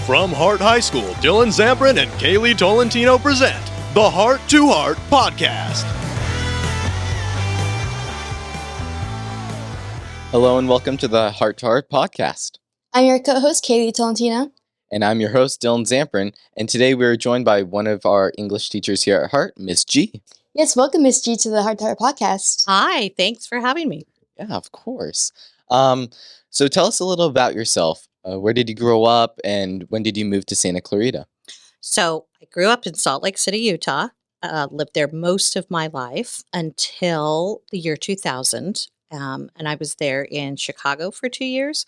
From Hart High School, Dillon, Zamperin, and Kaylee Tolentino present the Hart to Hart podcast. Hello and welcome to the Hart to Hart podcast. I'm your co-host, Kaylee Tolentino. And I'm your host, Dillon Zamperin. And today we're joined by one of our English teachers here at Hart, Miss G. Yes, welcome, Miss G, to the Hart to Hart podcast. Hi, thanks for having me. Yeah, of course. So tell us a little about yourself. Where did you grow up and when did you move to Santa Clarita? So I grew up in Salt Lake City, Utah, lived there most of my life until the year 2000. And I was there in Chicago for 2 years.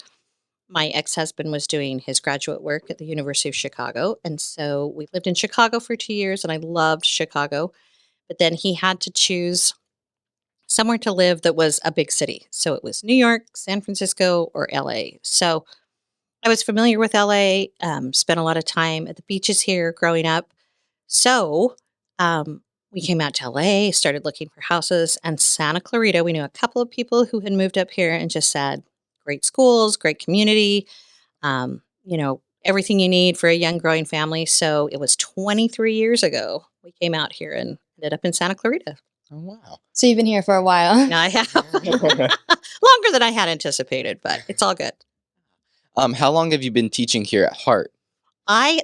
My ex-husband was doing his graduate work at the University of Chicago. And so we lived in Chicago for 2 years and I loved Chicago. But then he had to choose somewhere to live that was a big city. So it was New York, San Francisco, or LA. So I was familiar with LA, spent a lot of time at the beaches here growing up. So we came out to LA, started looking for houses, and Santa Clarita, we knew a couple of people who had moved up here and just said, great schools, great community, everything you need for a young growing family. So it was 23 years ago we came out here and ended up in Santa Clarita. Oh, wow. So you've been here for a while. I have. Longer than I had anticipated, but it's all good. How long have you been teaching here at Hart?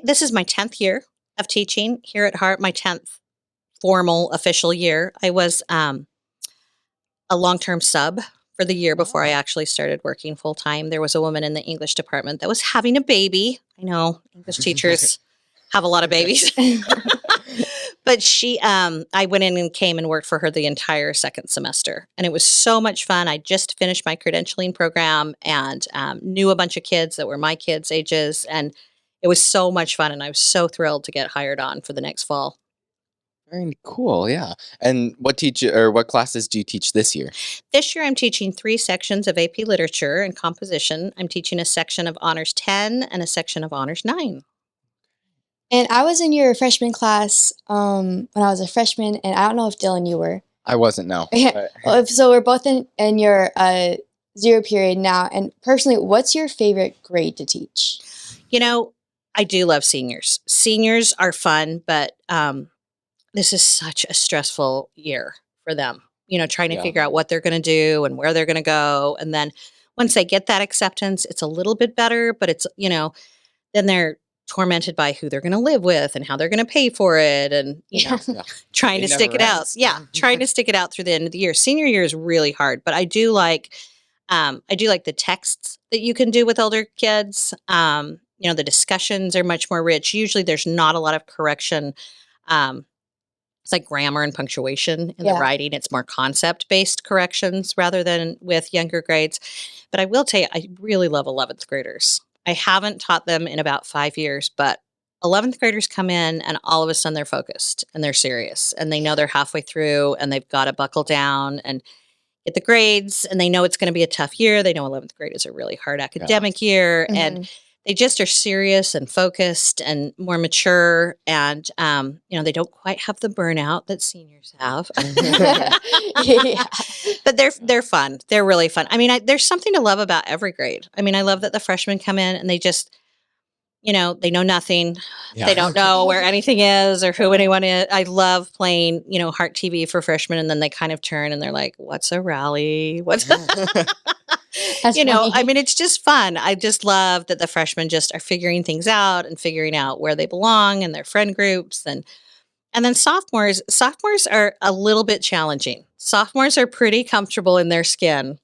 This is my 10th year of teaching here at Hart, my 10th formal official year. I was a long-term sub for the year before I actually started working full-time. There was a woman in the English department that was having a baby. I know English teachers have a lot of babies. But I went in and came and worked for her the entire second semester. And it was so much fun. I just finished my credentialing program and knew a bunch of kids that were my kids' ages. And it was so much fun. And I was so thrilled to get hired on for the next fall. Very cool, yeah. And what classes do you teach this year? This year I'm teaching 3 sections of AP Literature and Composition. I'm teaching a section of Honors 10 and a section of Honors 9. And I was in your freshman class when I was a freshman, and I don't know if Dillon, you were. I wasn't, no. Yeah. So we're both in your zero period now. And personally, what's your favorite grade to teach? I do love seniors. Seniors are fun, but this is such a stressful year for them, trying to figure out what they're going to do and where they're going to go. And then once they get that acceptance, it's a little bit better, but it's, then they're tormented by who they're going to live with and how they're going to pay for it and trying to stick it out. Yeah, trying to stick it out through the end of the year. Senior year is really hard, but I do like the texts that you can do with older kids. The discussions are much more rich. Usually there's not a lot of correction. It's like grammar and punctuation in the writing. It's more concept-based corrections rather than with younger grades. But I will tell you, I really love 11th graders. I haven't taught them in about 5 years, but 11th graders come in and all of a sudden they're focused and they're serious and they know they're halfway through and they've got to buckle down and get the grades and they know it's going to be a tough year. They know 11th grade is a really hard academic year and they just are serious and focused and more mature and, they don't quite have the burnout that seniors have. But they're fun. They're really fun. I mean, there's something to love about every grade. I mean, I love that the freshmen come in and they just, they know nothing. Yeah. They don't know where anything is or who anyone is. I love playing, Hart TV for freshmen and then they kind of turn and they're like, what's a rally? What's I mean, it's just fun. I just love that the freshmen just are figuring things out and figuring out where they belong and their friend groups. And then sophomores are a little bit challenging. Sophomores are pretty comfortable in their skin.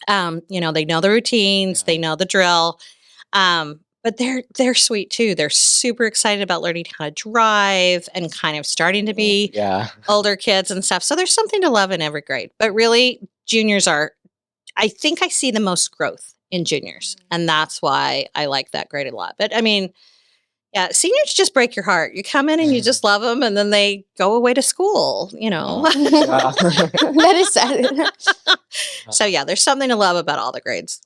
They know the routines, they know the drill. But they're sweet too. They're super excited about learning how to drive and kind of starting to be older kids and stuff. So there's something to love in every grade. But really, juniors I think I see the most growth in juniors. And that's why I like that grade a lot. But I mean, seniors just break your heart. You come in and you just love them and then they go away to school, That is sad. So there's something to love about all the grades.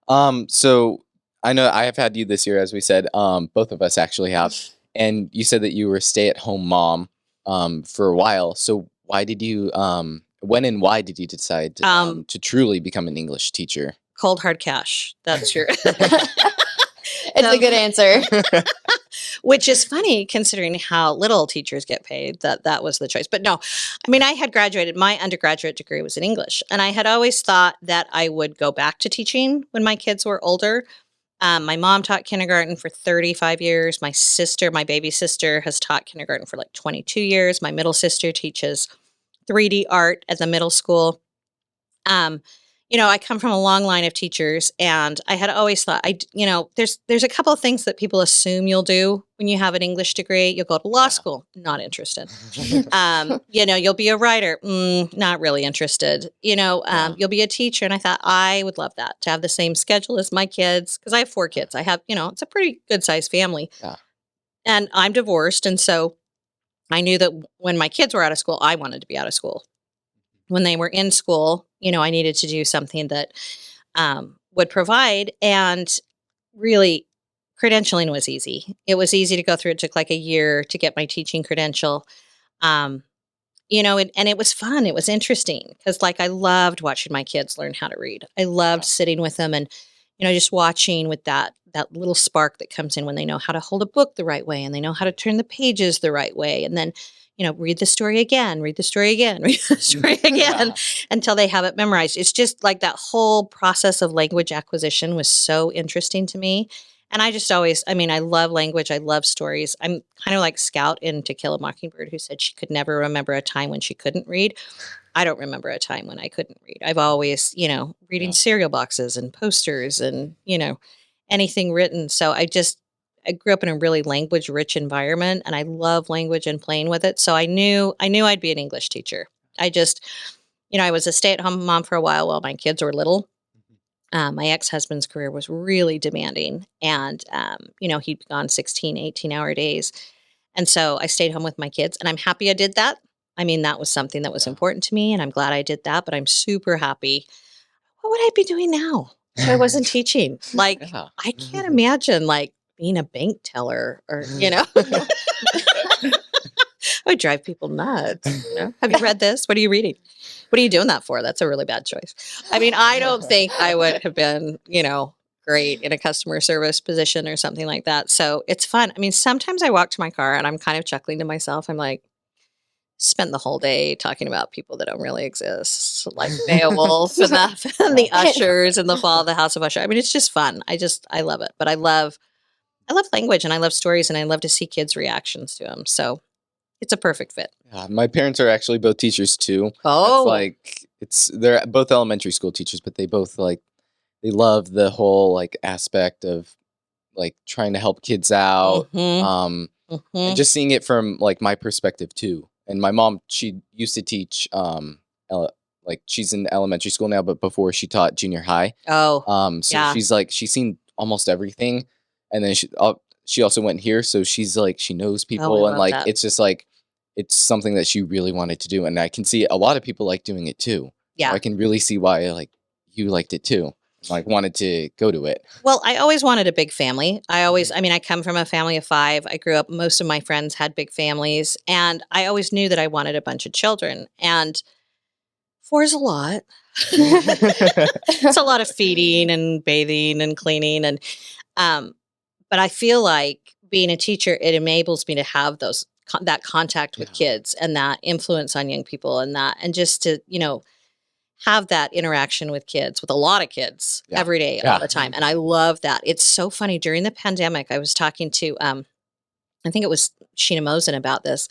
So I know I have had you this year, as we said, both of us actually have. And you said that you were a stay-at-home mom for a while. So why did you when and why did you decide to truly become an English teacher? Cold hard cash. That's your It's a good answer. Which is funny considering how little teachers get paid, that was the choice. But no, I mean, I had graduated, my undergraduate degree was in English, and I had always thought that I would go back to teaching when my kids were older. My mom taught kindergarten for 35 years. My baby sister, has taught kindergarten for like 22 years. My middle sister teaches 3D art at the middle school. I come from a long line of teachers, and I had always thought, there's a couple of things that people assume you'll do when you have an English degree. You'll go to law school, not interested. You'll be a writer, not really interested. You'll be a teacher, and I thought I would love that, to have the same schedule as my kids, because I have 4 kids. I have, it's a pretty good sized family, and I'm divorced, and so I knew that when my kids were out of school, I wanted to be out of school. When they were in school, I needed to do something that would provide. And really, credentialing was easy. It was easy to go through. It took like a year to get my teaching credential. And it was fun. It was interesting because, like, I loved watching my kids learn how to read. I loved sitting with them and, just watching with that little spark that comes in when they know how to hold a book the right way and they know how to turn the pages the right way. And then read the story again, read the story again, read the story again until they have it memorized. It's just like that whole process of language acquisition was so interesting to me. And I just always, I love language. I love stories. I'm kind of like Scout in To Kill a Mockingbird, who said she could never remember a time when she couldn't read. I don't remember a time when I couldn't read. I've always, reading cereal boxes and posters and, anything written. So I grew up in a really language-rich environment, and I love language and playing with it. So I knew I'd be an English teacher. I just, I was a stay-at-home mom for a while my kids were little. My ex-husband's career was really demanding, and, he'd be gone 16, 18-hour days. And so I stayed home with my kids, and I'm happy I did that. That was something that was important to me, and I'm glad I did that, but I'm super happy. What would I be doing now if I wasn't teaching? Like, I can't imagine, like, being a bank teller or, it would drive people nuts. Have you read this? What are you reading? What are you doing that for? That's a really bad choice. I don't think I would have been, great in a customer service position or something like that. So it's fun. Sometimes I walk to my car and I'm kind of chuckling to myself. I'm like, spent the whole day talking about people that don't really exist, like Beowulf and the Ushers and the Fall of the House of Usher. It's just fun. I love it. But I love language and I love stories and I love to see kids' reactions to them. So it's a perfect fit. My parents are actually both teachers too. Oh, They're both elementary school teachers, but they both they love the whole aspect of trying to help kids out. And just seeing it from my perspective too. And my mom, she used to teach she's in elementary school now, but before she taught junior high. Oh, so she's seen almost everything. And then she also went here, so she's she knows people, and that. it's just it's something that she really wanted to do, and I can see a lot of people doing it too. Yeah, so I can really see why you liked it too, wanted to go to it. Well, I always wanted a big family. I come from a family of 5. I grew up, most of my friends had big families, and I always knew that I wanted a bunch of children. And 4 is a lot. It's a lot of feeding and bathing and cleaning, and but I feel like being a teacher, it enables me to have that contact with kids and that influence on young people and just to, have that interaction with kids, with a lot of kids every day, all the time. And I love that. It's so funny. During the pandemic, I was talking to, I think it was Sheena Mosen about this.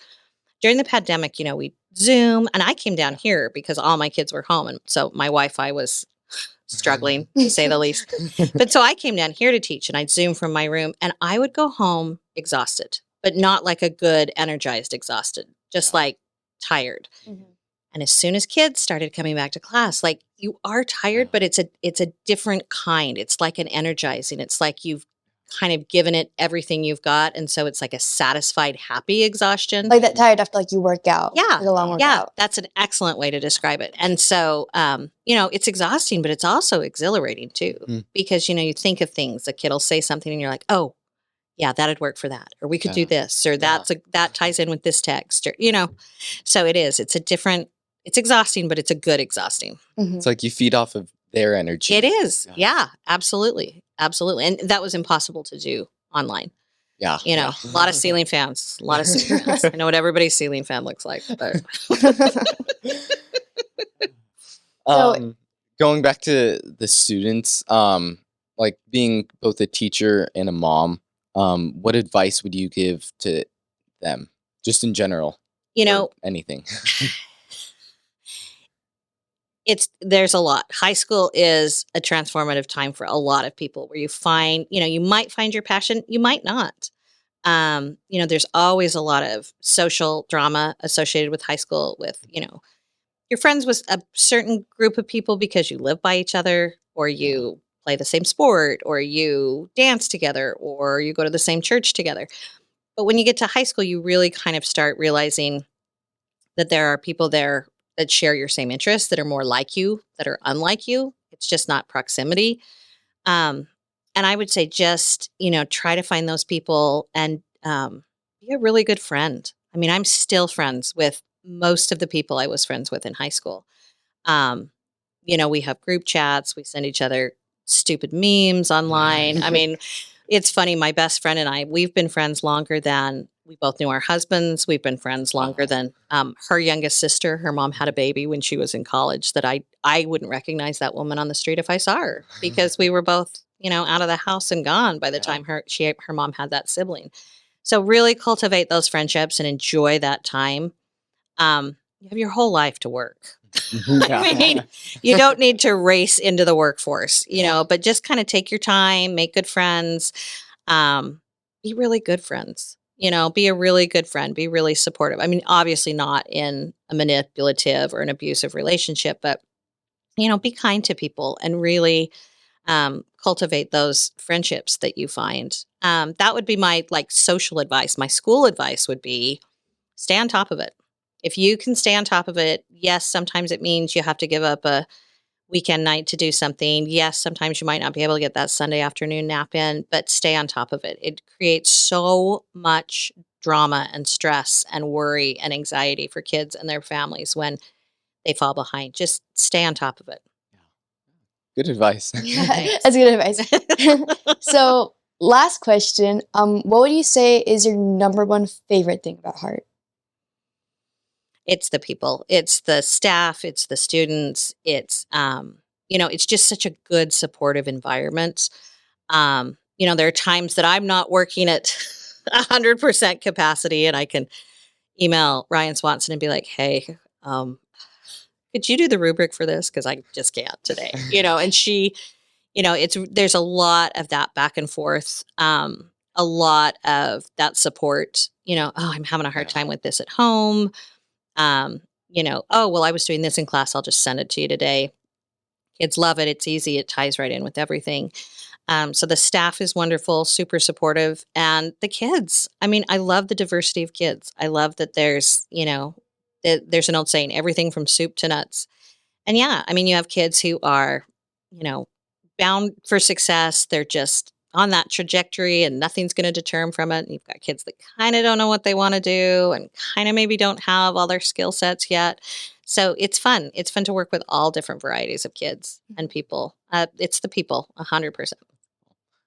During the pandemic, we Zoom, and I came down here because all my kids were home. And so my Wi-Fi was struggling, to say the least. But so I came down here to teach, and I'd Zoom from my room, and I would go home exhausted, but not like a good, energized exhausted, just tired. Mm-hmm. And as soon as kids started coming back to class, you are tired, but it's a different kind. It's like an energizing. It's like you've kind of given it everything you've got. And so it's like a satisfied, happy exhaustion. Like that tired after you work out. Yeah. Like a long workout. Yeah. That's an excellent way to describe it. And so, it's exhausting, but it's also exhilarating too, because, you think of things, a kid will say something and you're like, oh, yeah, that'd work for that. Or we could do this, or that ties in with this text, or, so it's exhausting, but it's a good exhausting. Mm-hmm. It's you feed off of their energy. It is. Yeah, absolutely. absolutely. And that was impossible to do online. Yeah. You know, a lot of ceiling fans, a lot of ceiling fans. I know what everybody's ceiling fan looks like, but So- Going back to the students, like being both a teacher and a mom, what advice would you give to them, just in general? you or know, anything. there's a lot. High school is a transformative time for a lot of people where you find, you might find your passion, you might not. There's always a lot of social drama associated with high school with, you're friends with a certain group of people because you live by each other or you play the same sport or you dance together or you go to the same church together. But when you get to high school, you really kind of start realizing that there are people there that share your same interests, that are more like you, that are unlike you. It's just not proximity. And I would say just, try to find those people and be a really good friend. I mean, I'm still friends with most of the people I was friends with in high school. We have group chats. We send each other stupid memes online. I mean, it's funny. My best friend and I, we've been friends longer than we both knew our husbands. We've been friends longer than her youngest sister. Her mom had a baby when she was in college that I wouldn't recognize that woman on the street if I saw her because we were both, out of the house and gone by the time her mom had that sibling. So really cultivate those friendships and enjoy that time. You have your whole life to work. I mean, you don't need to race into the workforce, but just kind of take your time, make good friends, be really good friends, be a really good friend, be really supportive. I mean, obviously not in a manipulative or an abusive relationship, but, be kind to people and really cultivate those friendships that you find. That would be my social advice. My school advice would be stay on top of it. If you can stay on top of it, yes, sometimes it means you have to give up a weekend night to do something. Yes, sometimes you might not be able to get that Sunday afternoon nap in, but stay on top of it. It creates so much drama and stress and worry and anxiety for kids and their families when they fall behind. Just stay on top of it. Good advice. Yeah, that's good advice. So, last question. What would you say is your number one favorite thing about Hart? It's the people, it's the staff, it's the students, it's, it's just such a good supportive environment. There are times that I'm not working at 100% capacity and I can email Ryan Swanson and be like, hey, could you do the rubric for this? Cause I just can't today, and she, there's a lot of that back and forth. A lot of that support, oh, I'm having a hard time with this at home. Oh, well, I was doing this in class. I'll just send it to you today. Kids love it. It's easy. It ties right in with everything. So the staff is wonderful, super supportive. And the kids, I mean, I love the diversity of kids. I love that there's, there's an old saying, everything from soup to nuts. And yeah, I mean, you have kids who are, bound for success. They're just on that trajectory and nothing's going to deter them from it. And you've got kids that kind of don't know what they want to do and kind of maybe don't have all their skill sets yet. So it's fun. It's fun to work with all different varieties of kids and people. It's the people, 100%.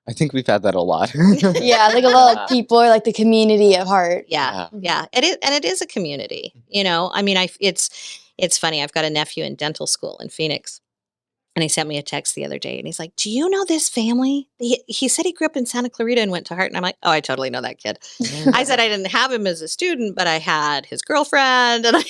I think we've had that a lot. Yeah, like a lot of people are like the community of Hart. Yeah. It is, and it is a community. I mean, it's funny. I've got a nephew in dental school in Phoenix. And he sent me a text the other day and he's like, do you know this family? He said he grew up in Santa Clarita and went to Hart. And I'm like, oh, I totally know that kid. I said I didn't have him as a student, but I had his girlfriend. And,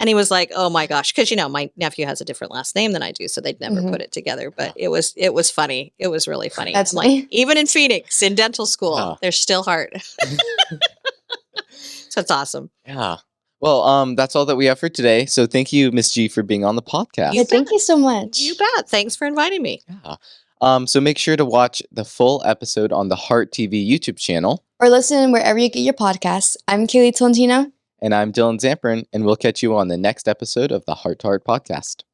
and he was like, oh my gosh. Because, my nephew has a different last name than I do. So they'd never put it together. But it was funny. It was really funny. That's like, even in Phoenix, in dental school, there's still Hart. So it's awesome. Yeah. Well, that's all that we have for today. So thank you, Miss G, for being on the podcast. Yeah, thank you so much. You bet. Thanks for inviting me. Yeah. So make sure to watch the full episode on the Hart TV YouTube channel. Or listen wherever you get your podcasts. I'm Kaylee Tolentino. And I'm Dillon Zamperin, and we'll catch you on the next episode of the Hart to Hart podcast.